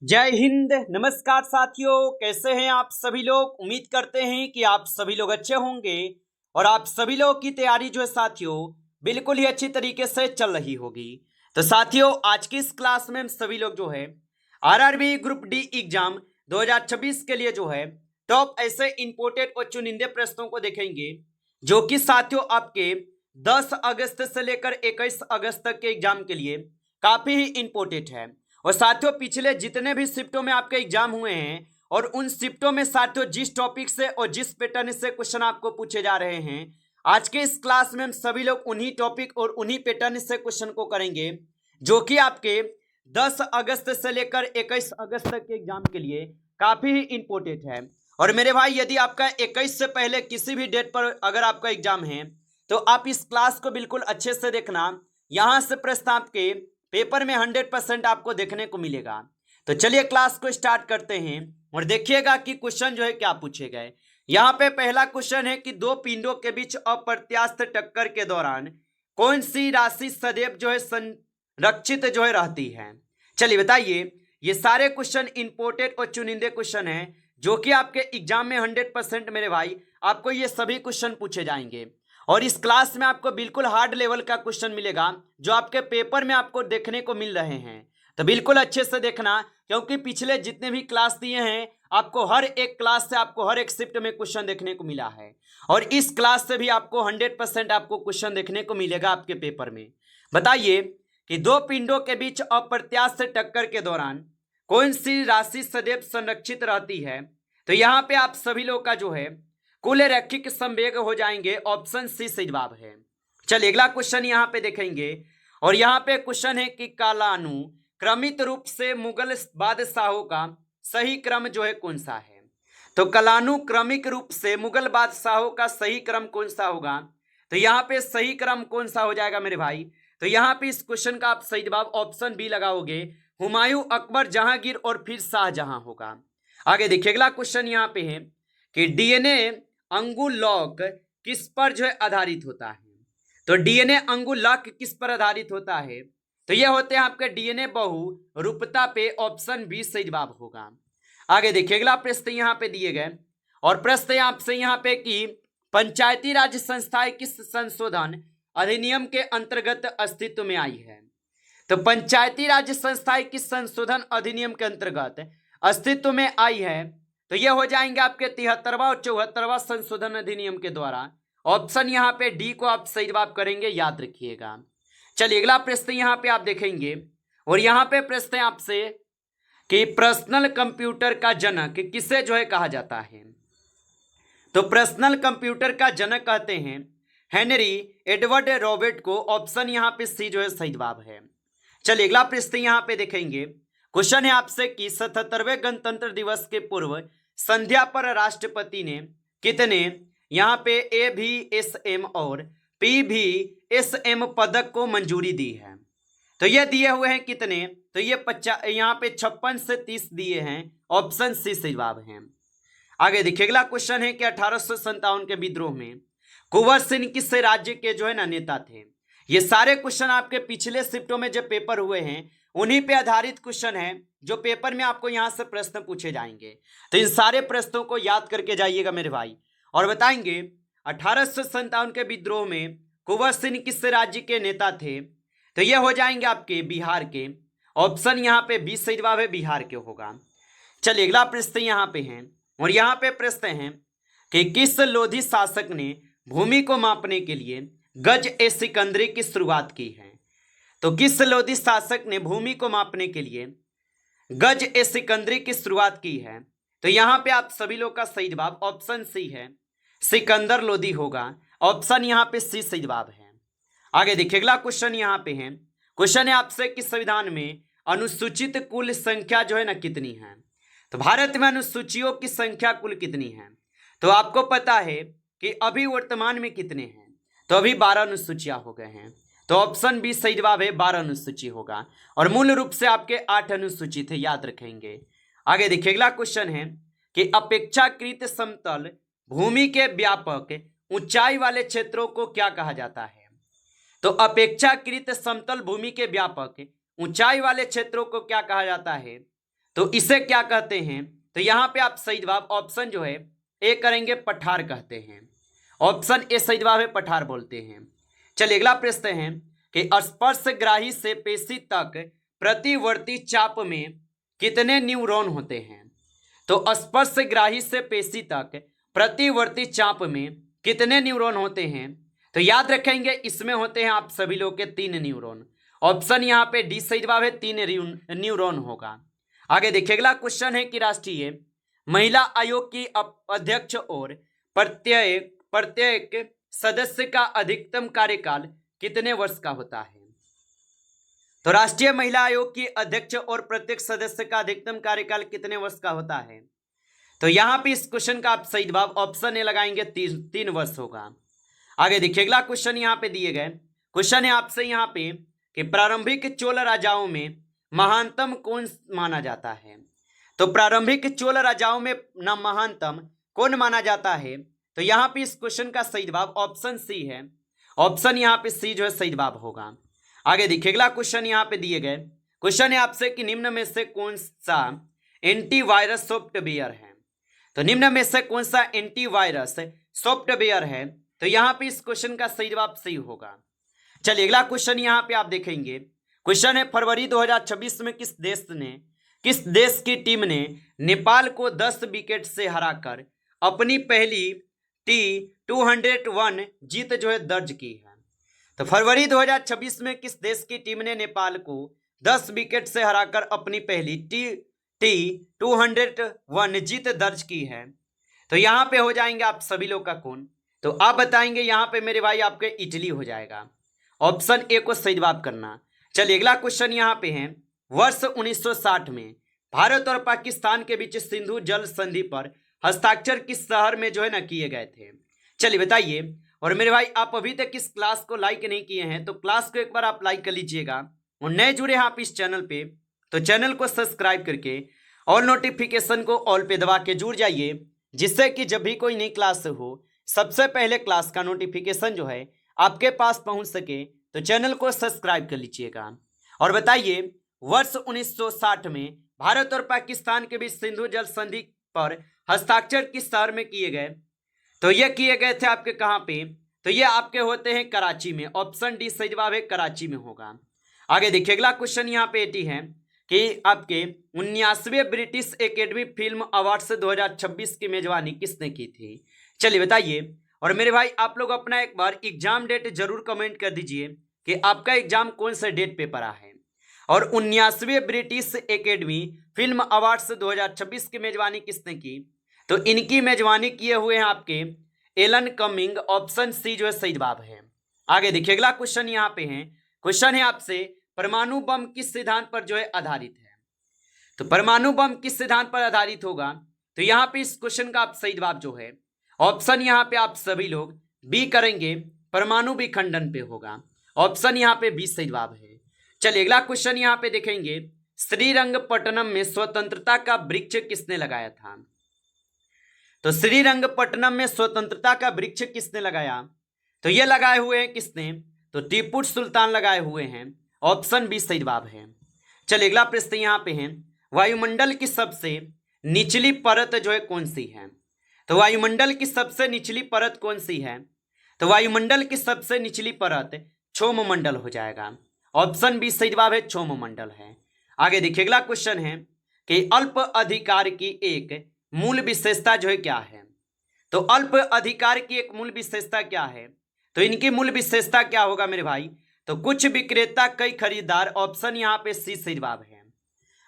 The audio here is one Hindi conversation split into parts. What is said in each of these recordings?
जय हिंद। नमस्कार साथियों, कैसे हैं आप सभी लोग। उम्मीद करते हैं कि आप सभी लोग अच्छे होंगे और आप सभी लोग की तैयारी जो है साथियों बिल्कुल ही अच्छी तरीके से चल रही होगी। तो साथियों, आज की इस क्लास में हम सभी लोग जो है आरआरबी ग्रुप डी एग्जाम 2026 के लिए जो है टॉप ऐसे इंपोर्टेड और चुनिंदे प्रश्नों को देखेंगे जो कि साथियों आपके 10 अगस्त से लेकर 21 अगस्त तक के एग्जाम के लिए काफी ही इंपोर्टेंट है। और साथियों, पिछले जितने भी शिफ्टों में आपके एग्जाम हुए हैं और उन शिफ्टों में साथियों जिस टॉपिक से और जिस पैटर्न से क्वेश्चन आपको पूछे जा रहे हैं, आज के इस क्लास में हम सभी लोग उन्हीं टॉपिक और उन्हीं पैटर्न से क्वेश्चन को करेंगे जो कि आपके 10 अगस्त से लेकर 21 अगस्त तक के एग्जाम के लिए काफी ही इंपोर्टेंट है। और मेरे भाई, यदि आपका 21 से पहले किसी भी डेट पर अगर आपका एग्जाम है तो आप इस क्लास को बिल्कुल अच्छे से देखना। यहां से प्रश्न आपके पेपर में 100% आपको देखने को मिलेगा। तो चलिए क्लास को स्टार्ट करते हैं और देखिएगा कि क्वेश्चन जो है क्या पूछे गए। यहाँ पे पहला क्वेश्चन है कि दो पिंडों के बीच अप्रत्याशित टक्कर के दौरान कौन सी राशि सदैव जो है संरक्षित जो है रहती है। चलिए बताइए। ये सारे क्वेश्चन इंपोर्टेंट और चुनिंदे क्वेश्चन हैं जो कि आपके एग्जाम में 100% मेरे भाई आपको ये सभी क्वेश्चन पूछे जाएंगे। और इस क्लास में आपको बिल्कुल हार्ड लेवल का क्वेश्चन मिलेगा जो आपके पेपर में आपको देखने को मिल रहे हैं। तो बिल्कुल अच्छे से देखना, क्योंकि पिछले जितने भी क्लास दिए हैं आपको हर एक क्लास से आपको हर एक शिफ्ट में क्वेश्चन देखने को मिला है और इस क्लास से भी आपको 100% आपको क्वेश्चन देखने को मिलेगा आपके पेपर में। बताइए कि दो पिंडों के बीच अप्रत्याशित टक्कर के दौरान कौन सी राशि सदैव संरक्षित रहती है। तो यहाँ पे आप सभी लोग का जो है कुल रैखिक संवेग हो जाएंगे। ऑप्शन सी सही जवाब है। चलिए अगला क्वेश्चन यहाँ पे देखेंगे और यहाँ पे क्वेश्चन है कि कालानुक्रमित रूप से मुगल बादशाहों का सही क्रम जो है कौन सा है। तो कालानुक्रमिक रूप से मुगल बादशाहों का सही क्रम कौन सा होगा। तो यहाँ पे सही क्रम कौन सा हो जाएगा मेरे भाई। तो यहाँ पे इस क्वेश्चन का आप सही जवाब ऑप्शन बी लगाओगे, हुमायूं, अकबर, जहांगीर और फिर शाहजहां होगा। आगे देखिए अगला क्वेश्चन यहाँ पे है कि डीएनए अंगुलॉक किस पर जो है आधारित होता है। तो डीएनए अंगुलॉक किस पर आधारित होता है। तो ये होते हैं आपके डीएनए बहु रूपता पे। ऑप्शन बी सही जवाब होगा। आगे देखिए अगला प्रश्न यहाँ पे दिए गए और प्रश्न आपसे यहाँ पे कि पंचायती राज संस्थाएं किस संशोधन अधिनियम के अंतर्गत अस्तित्व में आई है। तो पंचायती राज संस्थाएं किस संशोधन अधिनियम के अंतर्गत अस्तित्व में आई है। तो ये हो जाएंगे आपके 73वां और 74वां संशोधन अधिनियम के द्वारा। ऑप्शन यहाँ पे डी को आप सही जवाब करेंगे, याद रखिएगा। चलिए अगला प्रश्न यहाँ पे आप देखेंगे और यहाँ पे प्रश्न है आपसे कि पर्सनल कंप्यूटर का जनक किसे जो है कहा जाता है। तो पर्सनल कंप्यूटर का जनक कहते हैं हेनरी एडवर्ड रॉबर्ट को। ऑप्शन यहाँ पे सी जो है सही जवाब है। चलिए अगला प्रश्न यहाँ पे देखेंगे। क्वेश्चन है आपसे कि 77वें गणतंत्र दिवस के पूर्व संध्या पर राष्ट्रपति ने कितने यहाँ पे AVSM और PVSM पदक को मंजूरी दी है। तो ये दिए हुए हैं कितने। तो ये यहाँ पे 56 से 30 दिए हैं। ऑप्शन सी सही जवाब है। आगे देखिए अगला क्वेश्चन है कि 1857 के विद्रोह में कुंवर सिंह किस राज्य के जो है ना नेता थे। ये सारे क्वेश्चन आपके पिछले शिफ्टों में जो पेपर हुए हैं उन्हीं पे आधारित क्वेश्चन है जो पेपर में आपको यहां से प्रश्न पूछे जाएंगे। तो इन सारे प्रश्नों को याद करके जाइएगा मेरे भाई और बताएंगे 1857 के विद्रोह में कुंवर सिंह किस राज्य के नेता थे। तो ये हो जाएंगे आपके बिहार के। ऑप्शन यहाँ पे 20 सही जवाब है, बिहार के होगा। चलिए अगला प्रश्न यहाँ पे है और यहाँ पे प्रश्न है कि किस लोधी शासक ने भूमि को मापने के लिए गज ए सिकंदरी की शुरुआत की है। तो किस लोधी शासक ने भूमि को मापने के लिए गज ए सिकंदरी की शुरुआत की है। तो यहाँ पे आप सभी लोग का सही जवाब ऑप्शन सी है, सिकंदर लोधी होगा। ऑप्शन यहाँ पे सी सही जवाब है। आगे देखिए अगला क्वेश्चन यहाँ पे है। क्वेश्चन है आपसे कि संविधान में अनुसूचित कुल संख्या जो है ना कितनी है। तो भारत में अनुसूचियों की संख्या कुल कितनी है। तो आपको पता है कि अभी वर्तमान में कितने हैं। तो अभी 12 अनुसूचियां हो गए हैं। तो ऑप्शन बी सही जवाब है, 12 अनुसूची होगा और मूल रूप से आपके 8 अनुसूची थे, याद रखेंगे। आगे देखिए अगला क्वेश्चन है कि अपेक्षाकृत समतल भूमि के व्यापक ऊंचाई वाले क्षेत्रों को क्या कहा जाता है। तो अपेक्षाकृत समतल भूमि के व्यापक ऊंचाई वाले क्षेत्रों को क्या कहा जाता है। तो इसे क्या कहते हैं? तो यहाँ पे आप सही जवाब ऑप्शन जो है ए करेंगे, पठार कहते हैं। ऑप्शन ए सही जवाब है, पठार बोलते हैं। चलिए अगला प्रश्न है कि स्पर्शग्राही से पेशी तक प्रतिवर्ती चाप में कितने न्यूरॉन होते हैं? तो स्पर्शग्राही से पेशी तक प्रतिवर्ती चाप में कितने न्यूरॉन होते हैं? तो याद रखेंगे इसमें होते हैं आप सभी लोग के 3 न्यूरॉन। ऑप्शन यहाँ पे डी सही जवाब है, 3 न्यूरॉन होगा। आगे देखिए अगला क्वेश्चन है कि राष्ट्रीय महिला आयोग की अध्यक्ष और प्रत्येक सदस्य का अधिकतम कार्यकाल कितने वर्ष का होता है? तो राष्ट्रीय महिला आयोग की अध्यक्ष और प्रत्येक सदस्य का अधिकतम कार्यकाल कितने वर्ष का होता है? तो यहाँ पे इस क्वेश्चन का आप सही जवाब ऑप्शन ए लगाएंगे, 3 वर्ष होगा। आगे देखिए अगला क्वेश्चन यहाँ पे दिए गए क्वेश्चन है आपसे यहाँ पे कि प्रारंभिक चोल राजाओं में महानतम कौन माना जाता है? तो प्रारंभिक चोल राजाओं में न महानतम कौन माना जाता है? तो यहाँ पे इस क्वेश्चन का सही जवाब ऑप्शन सी है। ऑप्शन यहाँ पे सी जो है सही जवाब होगा। आगे देखिए अगला क्वेश्चन यहाँ पे दिए गए क्वेश्चन है आपसे कि निम्न में से कौन सा एंटीवायरस सॉफ्टवेयर है? तो निम्न में से कौन सा एंटीवायरस सॉफ्टवेयर है? तो यहाँ पे इस क्वेश्चन का सही जवाब सही होगा। चलिए अगला क्वेश्चन यहाँ पे आप देखेंगे क्वेश्चन है फरवरी 2026 में किस देश की टीम ने नेपाल को 10 विकेट से हराकर अपनी पहली T201 जीत जो है दर्ज की है? तो फरवरी 2026 में किस देश की टीम ने नेपाल को 10 विकेट से हराकर अपनी पहली T201 जीत दर्ज की है? तो यहाँ पे हो जाएंगे आप सभी लोग का कौन? तो आप बताएंगे यहाँ पे मेरे भाई आपके इटली हो जाएगा। ऑप्शन ए को सही जवाब करना। चलिए अगला क्वेश्चन यहाँ पे है वर्ष 1960 में भारत और पाकिस्तान के बीच सिंधु जल संधि पर हस्ताक्षर किस शहर में जो है ना किए गए थे? चलिए बताइए। और मेरे भाई आप अभी तक इस क्लास को लाइक नहीं किए हैं तो क्लास को एक बार आप लाइक कर लीजिएगा, और नए जुड़े हैं आप इस चैनल पे तो चैनल को सब्सक्राइब करके और नोटिफिकेशन को ऑल पे दबा के जुड़ जाइए, जिससे कि जब भी कोई नई क्लास हो सबसे पहले क्लास का नोटिफिकेशन जो है आपके पास पहुंच सके। तो चैनल को सब्सक्राइब कर लीजिएगा। और बताइए वर्ष 1960 में भारत और पाकिस्तान के बीच सिंधु जल संधि पर हस्ताक्षर किस शहर में किए गए? तो ये किए गए थे आपके कहाँ पे? तो ये आपके होते हैं कराची में। ऑप्शन डी सही जवाब है, कराची में होगा। आगे देखिए अगला क्वेश्चन यहाँ पे एटी है कि आपके 19वें ब्रिटिश एकेडमी फिल्म अवार्ड्स 2026 की मेजबानी किसने की थी? चलिए बताइए। और मेरे भाई आप लोग अपना एक बार एग्जाम डेट जरूर कमेंट कर दीजिए कि आपका एग्जाम कौन से डेट पे पड़ा है। और 19वें ब्रिटिश एकेडमी फिल्म अवार्ड्स 2026 की मेजबानी किसने की? तो इनकी मेजबानी किए हुए हैं आपके एलन कमिंग। ऑप्शन सी जो है सही जवाब है। आगे देखिए अगला क्वेश्चन यहाँ पे है क्वेश्चन है आपसे परमाणु बम किस सिद्धांत पर जो है आधारित है? तो परमाणु बम किस सिद्धांत पर आधारित होगा? तो यहाँ पे इस क्वेश्चन का आप सही जवाब जो है ऑप्शन यहाँ पे आप सभी लोग बी करेंगे, परमाणु विखंडन पे होगा। ऑप्शन यहाँ पे बी सही जवाब है। चलिए अगला क्वेश्चन यहाँ पे देखेंगे श्रीरंगपट्टनम में स्वतंत्रता का वृक्ष किसने लगाया था? तो श्रीरंगपट्टनम में स्वतंत्रता का वृक्ष किसने लगाया? तो ये लगाए हुए हैं किसने? तो टीपू सुल्तान लगाए हुए हैं। ऑप्शन बी सही जवाब है। चलिए अगला प्रश्न यहाँ पे है वायुमंडल की सबसे निचली परत जो है कौन सी है? तो वायुमंडल की सबसे निचली परत कौन सी है? तो वायुमंडल की सबसे निचली परत क्षोममंडल हो जाएगा। ऑप्शन बी सही जवाब है, क्षोममंडल है। आगे देखिए अगला क्वेश्चन है कि अल्प अधिकार की एक मूल विशेषता जो है क्या है? तो अल्प अधिकार की एक मूल विशेषता क्या है? तो इनकी मूल विशेषता क्या होगा मेरे भाई? तो कुछ विक्रेता कई खरीदार। ऑप्शन यहाँ पे सी सही जवाब है।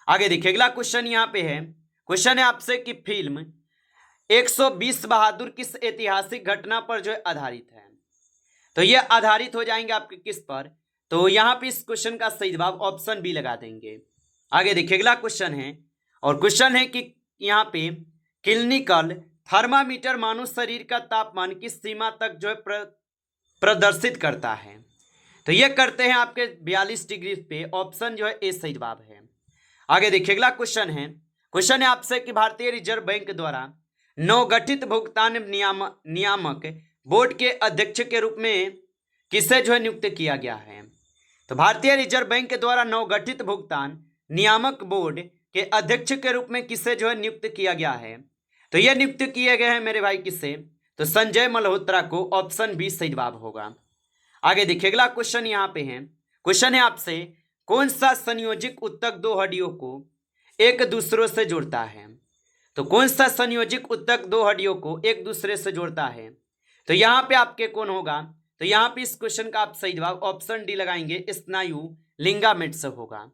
आगे देखिए अगला क्वेश्चन यहाँ पे है क्वेश्चन है आपसे कि फिल्म 120 बहादुर किस ऐतिहासिक घटना पर जो है आधारित है? तो ये आधारित हो जाएंगे आपके किस पर? तो यहाँ पे इस क्वेश्चन का सही जवाब ऑप्शन बी लगा देंगे। आगे देखिए अगला क्वेश्चन है और क्वेश्चन है कि यहाँ पे क्लिनिकल थर्मामीटर मानव शरीर का तापमान किस सीमा तक जो है प्रदर्शित करता है? तो ये करते हैं आपके 42 डिग्री पे। ऑप्शन जो है ए सही जवाब है। आगे देखिए अगला क्वेश्चन है आपसे कि भारतीय रिजर्व बैंक द्वारा नवगठित भुगतान नियामक बोर्ड के अध्यक्ष के रूप में किसे जो है नियुक्त किया गया है? तो भारतीय रिजर्व बैंक के द्वारा नवगठित भुगतान नियामक बोर्ड के अध्यक्ष के रूप में किसे जो है नियुक्त किया गया है? तो यह नियुक्त किए गए हैं मेरे भाई किसे? तो संजय मल्होत्रा को। ऑप्शन बी सही जवाब होगा। आगे देखिए अगला क्वेश्चन यहाँ पे है। क्वेश्चन है आपसे, कौन सा संयोजिक उत्तक दो हड्डियों को एक दूसरे से जोड़ता है? तो कौन सा संयोजिक उत्तक दो हड्डियों को एक दूसरे से जोड़ता है? तो यहाँ पे आपके कौन होगा? तो यहाँ पे इस क्वेश्चन का आप सही जवाब ऑप्शन डी लगाएंगे, स्नायु लिंगामेंट्स होगा।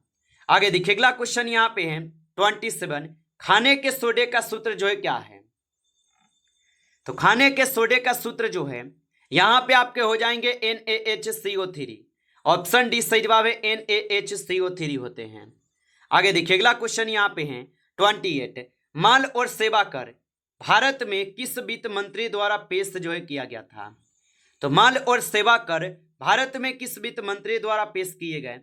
आगे देखिए अगला क्वेश्चन यहाँ पे है 27, खाने के सोडे का सूत्र जो है क्या है? तो खाने के सोडे का सूत्र जो है यहाँ पे आपके हो जाएंगे NaHCO3। ऑप्शन डी सही जवाब है, NaHCO3 होते हैं। आगे देखिए अगला क्वेश्चन यहाँ पे है 28, माल और सेवा कर भारत में किस वित्त मंत्री द्वारा पेश जो है किया गया था? तो माल और सेवा कर भारत में किस वित्त मंत्री द्वारा पेश किए गए?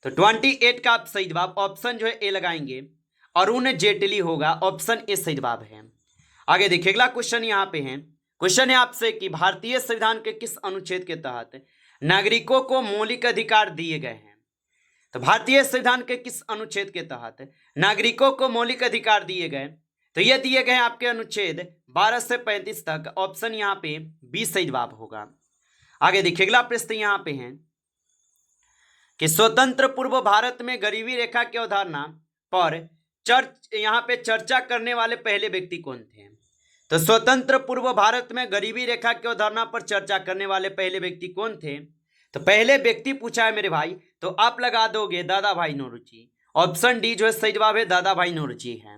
तो 28 का आप सही जवाब ऑप्शन जो है ए लगाएंगे, अरुण जेटली होगा। ऑप्शन ए सही जवाब है। आगे देखिए अगला क्वेश्चन यहाँ पे है। क्वेश्चन है आपसे कि भारतीय संविधान के किस अनुच्छेद के तहत नागरिकों को मौलिक अधिकार दिए गए हैं? तो भारतीय संविधान के किस अनुच्छेद के तहत नागरिकों को मौलिक अधिकार दिए गए? तो ये दिए गए आपके अनुच्छेद 12 से 35 तक। ऑप्शन यहाँ पे बी सही जवाब होगा। आगे देखिए अगला प्रश्न यहाँ पे है कि स्वतंत्र पूर्व भारत में गरीबी रेखा की अवधारणा पर यहाँ पे चर्चा करने वाले पहले व्यक्ति कौन थे? तो स्वतंत्र पूर्व भारत में गरीबी रेखा की अवधारणा पर चर्चा करने वाले पहले व्यक्ति कौन थे? तो पहले व्यक्ति पूछा है मेरे भाई, तो आप लगा दोगे दादा भाई नौरोजी। ऑप्शन डी जो है सही जवाब है, दादा भाई नौरोजी है।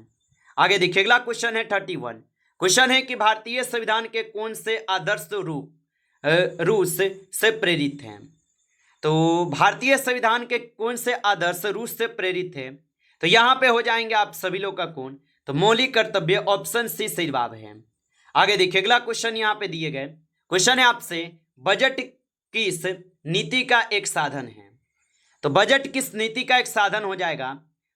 आगे देखिए अगला क्वेश्चन है 31। क्वेश्चन है कि भारतीय संविधान के कौन से आदर्श रूप रूस से प्रेरित हैं? तो भारतीय संविधान के कौन से आदर्श रूस से प्रेरित है? तो यहाँ पे हो जाएंगे आप सभी लोग का कौन? तो मौलिक कर्तव्य। ऑप्शन सी सही जवाब है। आगे देखिए अगला क्वेश्चन यहाँ पे दिए गए। क्वेश्चन है आपसे, बजट किस नीति का एक साधन है? तो बजट किस नीति का एक साधन हो जाएगा?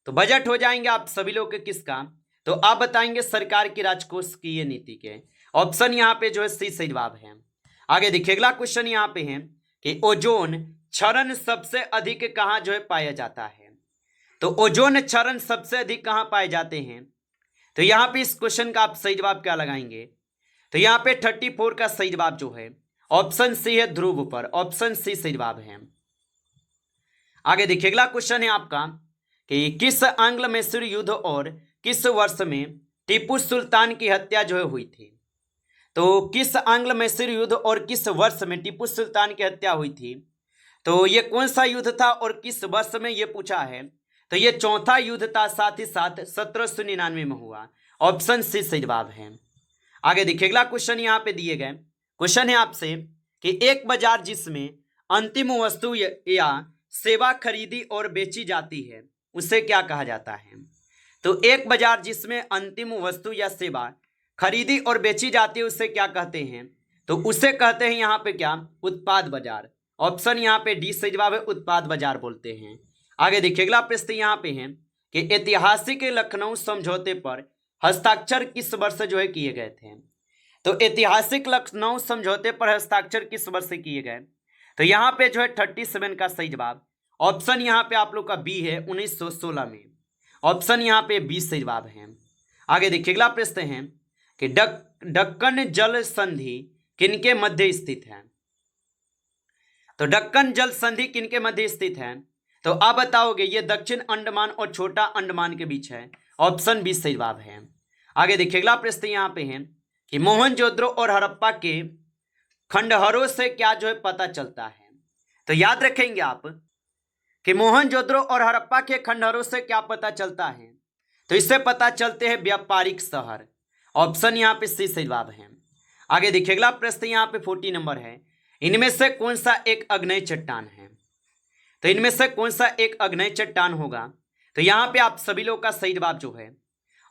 तो बजट हो जाएंगे आप सभी लोग के किसका? तो आप बताएंगे सरकार की राजकोष की ये नीति के। ऑप्शन यहाँ पे जो है सी सही जवाब है। आगे देखिए अगला क्वेश्चन यहाँ पे है कि ओजोन क्षरण सबसे अधिक कहाँ जो है पाया जाता है? तो ओजोन क्षरण सबसे अधिक कहाँ पाए जाते हैं? तो यहाँ पे इस क्वेश्चन का आप सही जवाब क्या लगाएंगे? तो यहाँ पे 34 का सही जवाब जो है ऑप्शन सी है, ध्रुव पर। ऑप्शन सी सही जवाब है। आगे देखिए अगला क्वेश्चन है आपका कि किस आंग्ल मैसूर युद्ध और किस वर्ष में टीपू सुल्तान की हत्या जो है हुई थी? तो किस आंग्ल मैसूर युद्ध और किस वर्ष में टीपू सुल्तान की हत्या हुई थी? तो ये कौन सा युद्ध था और किस वर्ष में ये पूछा है? तो ये चौथा युद्ध था, साथ ही साथ 1799 में हुआ। ऑप्शन सी सही जवाब है। आगे देखिए अगला क्वेश्चन यहाँ पे दिए गए। क्वेश्चन है आपसे कि एक बाजार जिसमें अंतिम वस्तु या सेवा खरीदी और बेची जाती है उसे क्या कहा जाता है? तो एक बाजार जिसमें अंतिम वस्तु या सेवा खरीदी और बेची जाती है उसे क्या कहते हैं? तो उसे कहते हैं यहाँ पे क्या? उत्पाद बाजार। ऑप्शन यहाँ पे डी सही जवाब है, उत्पाद बाजार बोलते हैं। आगे देखिए अगला प्रश्न यहाँ पे है कि ऐतिहासिक लखनऊ समझौते पर हस्ताक्षर किस वर्ष जो है किए गए थे? तो ऐतिहासिक लखनऊ समझौते पर हस्ताक्षर किस वर्ष से किए गए? तो यहाँ पे जो है 37 का सही जवाब ऑप्शन यहाँ पे आप लोग का बी है, 1916 में। ऑप्शन यहाँ पे बी सही जवाब है। आगे देखिए अगला प्रश्न है कि दक्कन जल संधि किनके मध्य स्थित है? तो दक्कन जल संधि किनके मध्य स्थित है? तो आप बताओगे ये दक्षिण अंडमान और छोटा अंडमान के बीच है। ऑप्शन बी सही जवाब है। आगे देखिए अगला प्रश्न यहाँ पे है कि मोहनजोदड़ो और हड़प्पा के खंडहरों से क्या जो है पता चलता है? तो याद रखेंगे आप कि मोहनजोदड़ो और हड़प्पा के खंडहरों से क्या पता चलता है? तो इससे पता चलते हैं व्यापारिक शहर। ऑप्शन यहाँ पे सी सही जवाब है। आगे देखिए अगला प्रश्न यहाँ पे 40 नंबर है, इनमें से कौन सा एक आग्नेय चट्टान है? तो इनमें से कौन सा एक आग्नेय चट्टान होगा? तो यहाँ पे आप सभी लोग का सही जवाब जो है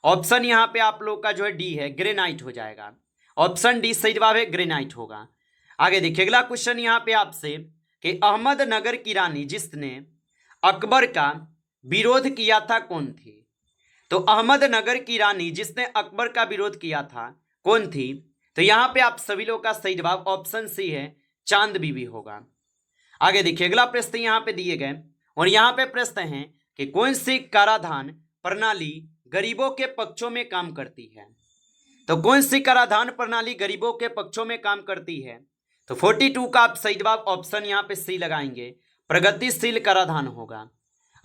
ऑप्शन यहाँ पे आप लोग का जो है डी है, ग्रेनाइट हो जाएगा। ऑप्शन डी सही जवाब है, ग्रेनाइट होगा। आगे देखिए अगला क्वेश्चन यहाँ पे आपसे कि अहमदनगर की रानी जिसने अकबर का विरोध किया था कौन थी? तो अहमदनगर की रानी जिसने अकबर का विरोध किया था कौन थी? तो यहाँ पे आप सभी लोग का सही जवाब ऑप्शन सी है, चांद बीबी होगा। आगे देखिए अगला प्रश्न यहाँ पे दिए गए और यहाँ पे प्रश्न है कि कौन सी कराधान प्रणाली गरीबों के पक्षों में काम करती है। तो कौन सी कराधान प्रणाली गरीबों के पक्षों में काम करती है। तो 42 का आप सही जवाब ऑप्शन यहाँ पे सी लगाएंगे, प्रगतिशील कराधान होगा।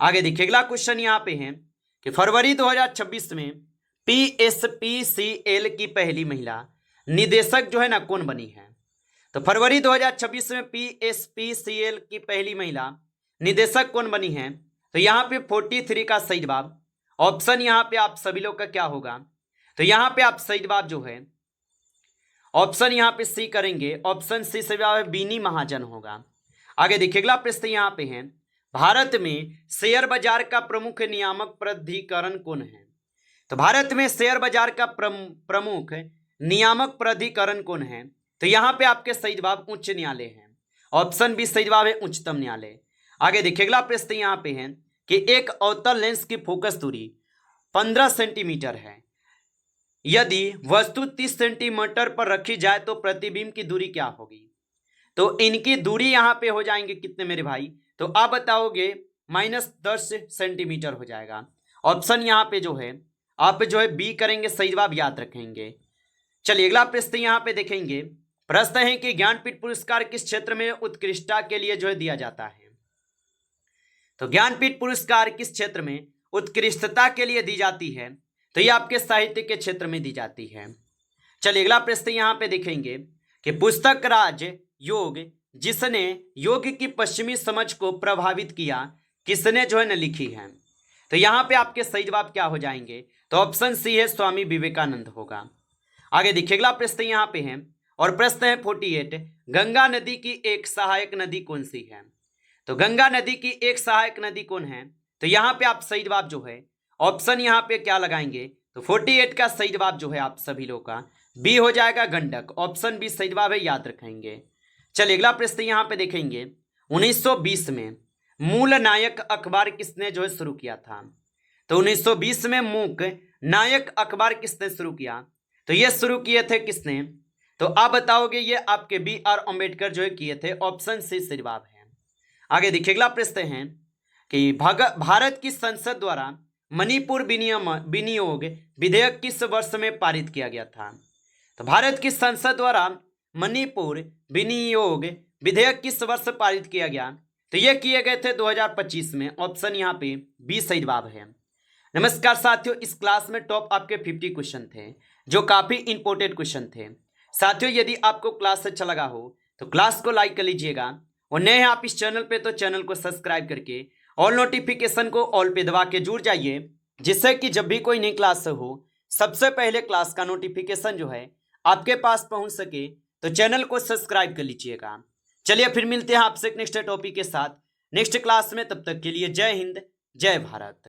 आगे देखिए अगला क्वेश्चन यहाँ पे है कि फरवरी 2026 में PSPCL की पहली महिला निदेशक जो है ना कौन बनी है। तो फरवरी 2026 में PSPCL की पहली महिला निदेशक कौन बनी है। तो यहाँ पे 43 का सही जवाब ऑप्शन यहाँ पे आप सभी लोग का क्या होगा। तो यहाँ पे आप सही जवाब जो है ऑप्शन यहाँ पे सी करेंगे, ऑप्शन सी सही जवाब है बीनी महाजन होगा। आगे देखिए अगला प्रश्न यहाँ पे है, भारत में शेयर बाजार का प्रमुख नियामक प्राधिकरण कौन है। तो भारत में शेयर बाजार का प्रमुख नियामक प्राधिकरण कौन है। तो यहाँ पे आपके सही जवाब उच्च न्यायालय है, ऑप्शन बी सही जवाब है उच्चतम न्यायालय। आगे देखिए अगला प्रश्न यहाँ पे है कि एक अवतल लेंस की फोकस दूरी 15 सेंटीमीटर है, यदि वस्तु 30 सेंटीमीटर पर रखी जाए तो प्रतिबिंब की दूरी क्या होगी। तो इनकी दूरी यहाँ पे हो जाएंगे कितने मेरे भाई। तो आप बताओगे -10 सेंटीमीटर हो जाएगा। ऑप्शन यहाँ पे जो है आप जो है बी करेंगे, सही जवाब याद रखेंगे। चलिए अगला प्रश्न यहाँ पे देखेंगे, प्रश्न है कि ज्ञानपीठ पुरस्कार किस क्षेत्र में उत्कृष्टता के लिए जो है दिया जाता है। तो ज्ञानपीठ पुरस्कार किस क्षेत्र में उत्कृष्टता के लिए दी जाती है। तो ये आपके साहित्य के क्षेत्र में दी जाती है। चलिए अगला प्रश्न यहाँ पे देखेंगे कि पुस्तक राज योग जिसने योग की पश्चिमी समझ को प्रभावित किया किसने जो है न लिखी है। तो यहाँ पे आपके सही जवाब क्या हो जाएंगे। तो ऑप्शन सी है स्वामी विवेकानंद होगा। आगे देखिए अगला प्रश्न यहाँ पे है और प्रश्न है 48, गंगा नदी की एक सहायक नदी कौन सी है। तो गंगा नदी की एक सहायक नदी कौन है। तो यहाँ पे आप सही जवाब जो है ऑप्शन यहाँ पे क्या लगाएंगे। तो 48 का सही जवाब जो है आप सभी लोग का बी हो जाएगा, गंडक। ऑप्शन बी सही जवाब है, याद रखेंगे। चलिए अगला प्रश्न यहाँ पे देखेंगे, 1920 में मूल नायक अखबार किसने जो है शुरू किया था। तो 1920 में मूक नायक अखबार किसने शुरू किया। तो ये शुरू किए थे किसने। तो आप बताओगे ये आपके BR अम्बेडकर जो है किए थे, ऑप्शन सी सही जवाब है। आगे देखिए अगला प्रश्न है कि भारत की संसद द्वारा मणिपुर विनियोग विधेयक किस वर्ष में पारित किया गया था। तो भारत की संसद द्वारा मणिपुर विनियोग विधेयक किस वर्ष पारित किया गया। तो ये किए गए थे 2025 में, ऑप्शन यहाँ पे बी सही जवाब है। नमस्कार साथियों, इस क्लास में टॉप आपके 50 क्वेश्चन थे जो काफी इंपॉर्टेंट क्वेश्चन थे। साथियों यदि आपको क्लास अच्छा लगा हो तो क्लास को लाइक कर लीजिएगा और नए हैं आप इस चैनल पे तो चैनल को सब्सक्राइब करके ऑल नोटिफिकेशन को ऑल पे दबा के जुड़ जाइए, जिससे कि जब भी कोई नई क्लास हो सबसे पहले क्लास का नोटिफिकेशन जो है आपके पास पहुंच सके। तो चैनल को सब्सक्राइब कर लीजिएगा। चलिए फिर मिलते हैं आपसे नेक्स्ट टॉपिक के साथ नेक्स्ट क्लास में, तब तक के लिए जय हिंद जय भारत।